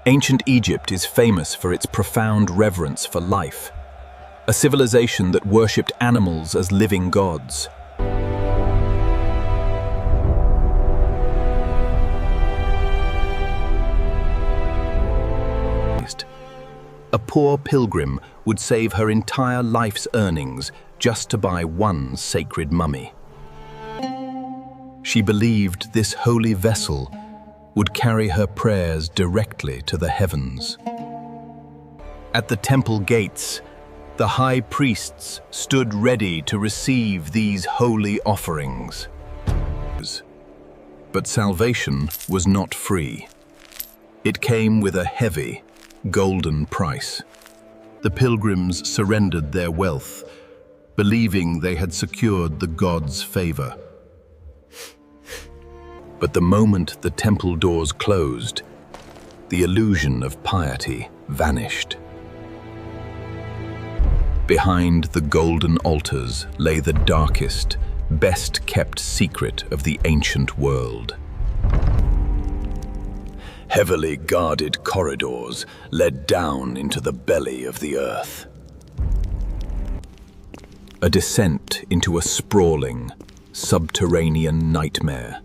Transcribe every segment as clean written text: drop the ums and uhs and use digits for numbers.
Ancient Egypt is famous for its profound reverence for life, a civilization that worshipped animals as living gods. A poor pilgrim would save her entire life's earnings just to buy one sacred mummy. She believed this holy vessel would carry her prayers directly to the heavens. At the temple gates, the high priests stood ready to receive these holy offerings. But salvation was not free. It came with a heavy, golden price. The pilgrims surrendered their wealth, believing they had secured the gods' favor. But the moment the temple doors closed, the illusion of piety vanished. Behind the golden altars lay the darkest, best-kept secret of the ancient world. Heavily guarded corridors led down into the belly of the earth. A descent into a sprawling, subterranean nightmare.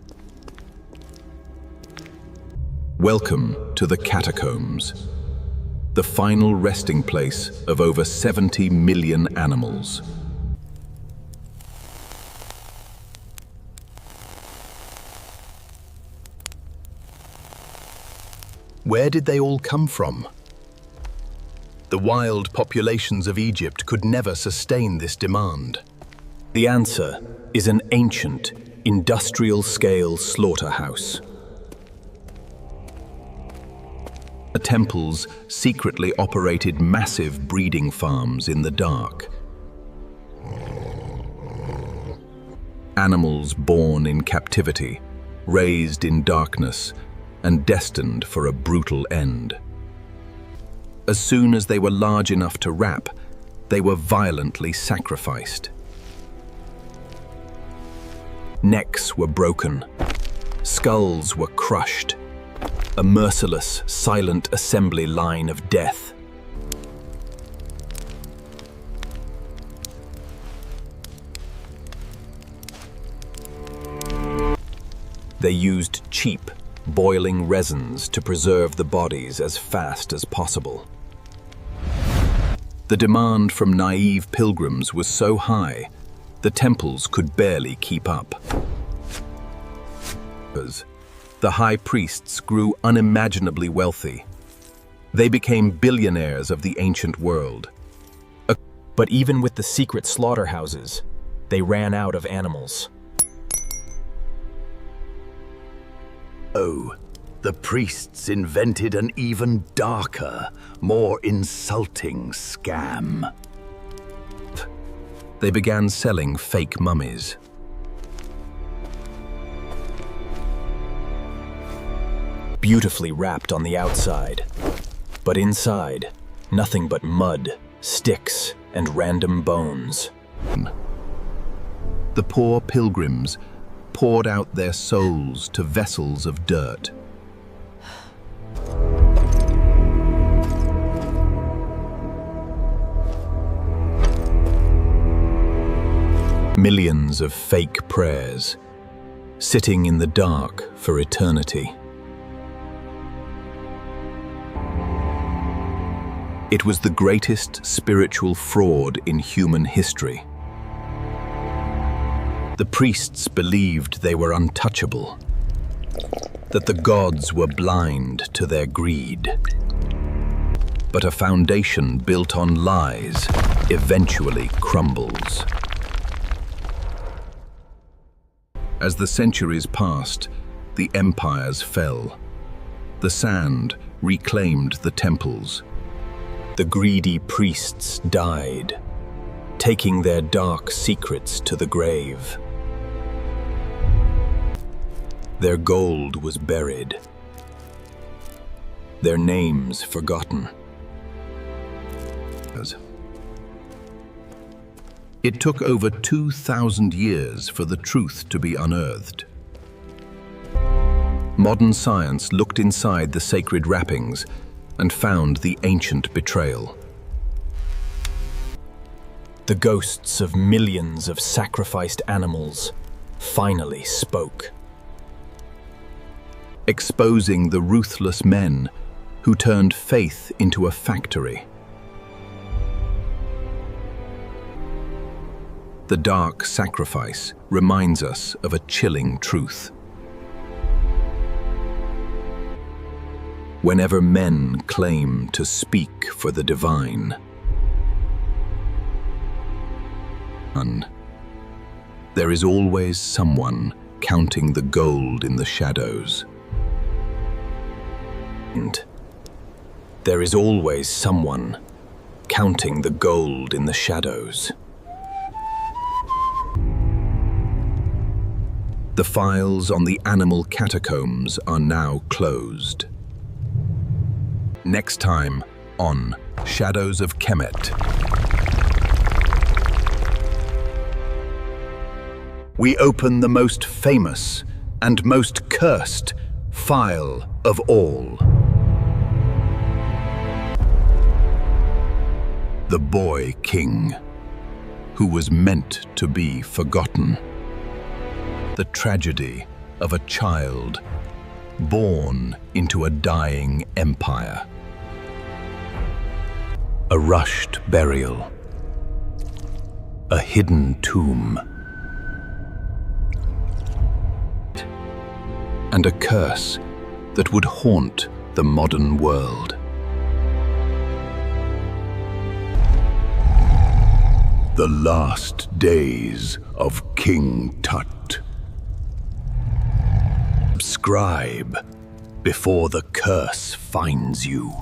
Welcome to the catacombs, the final resting place of over 70 million animals. Where did they all come from? The wild populations of Egypt could never sustain this demand. The answer is an ancient, industrial-scale slaughterhouse. The temples secretly operated massive breeding farms in the dark. Animals born in captivity, raised in darkness, and destined for a brutal end. As soon as they were large enough to wrap, they were violently sacrificed. Necks were broken, skulls were crushed, a merciless, silent assembly line of death. They used cheap, boiling resins to preserve the bodies as fast as possible. The demand from naive pilgrims was so high, the temples could barely keep up. The high priests grew unimaginably wealthy. They became billionaires of the ancient world. But even with the secret slaughterhouses, they ran out of animals. Oh, the priests invented an even darker, more insulting scam. They began selling fake mummies. Beautifully wrapped on the outside, but inside, nothing but mud, sticks, and random bones. The poor pilgrims poured out their souls to vessels of dirt. Millions of fake prayers, sitting in the dark for eternity. It was the greatest spiritual fraud in human history. The priests believed they were untouchable, that the gods were blind to their greed. But a foundation built on lies eventually crumbles. As the centuries passed, the empires fell. The sand reclaimed the temples. The greedy priests died, taking their dark secrets to the grave. Their gold was buried, their names forgotten. It took over 2,000 years for the truth to be unearthed. Modern science looked inside the sacred wrappings and found the ancient betrayal. The ghosts of millions of sacrificed animals finally spoke, exposing the ruthless men who turned faith into a factory. The dark sacrifice reminds us of a chilling truth. Whenever men claim to speak for the divine, there is always someone counting the gold in the shadows. And there is always someone counting the gold in the shadows. The files on the animal catacombs are now closed. Next time on Shadows of Kemet. We open the most famous and most cursed file of all. The Boy King, who was meant to be forgotten. The tragedy of a child born into a dying empire. A rushed burial. A hidden tomb. And a curse that would haunt the modern world. The last days of King Tut. Subscribe before the curse finds you.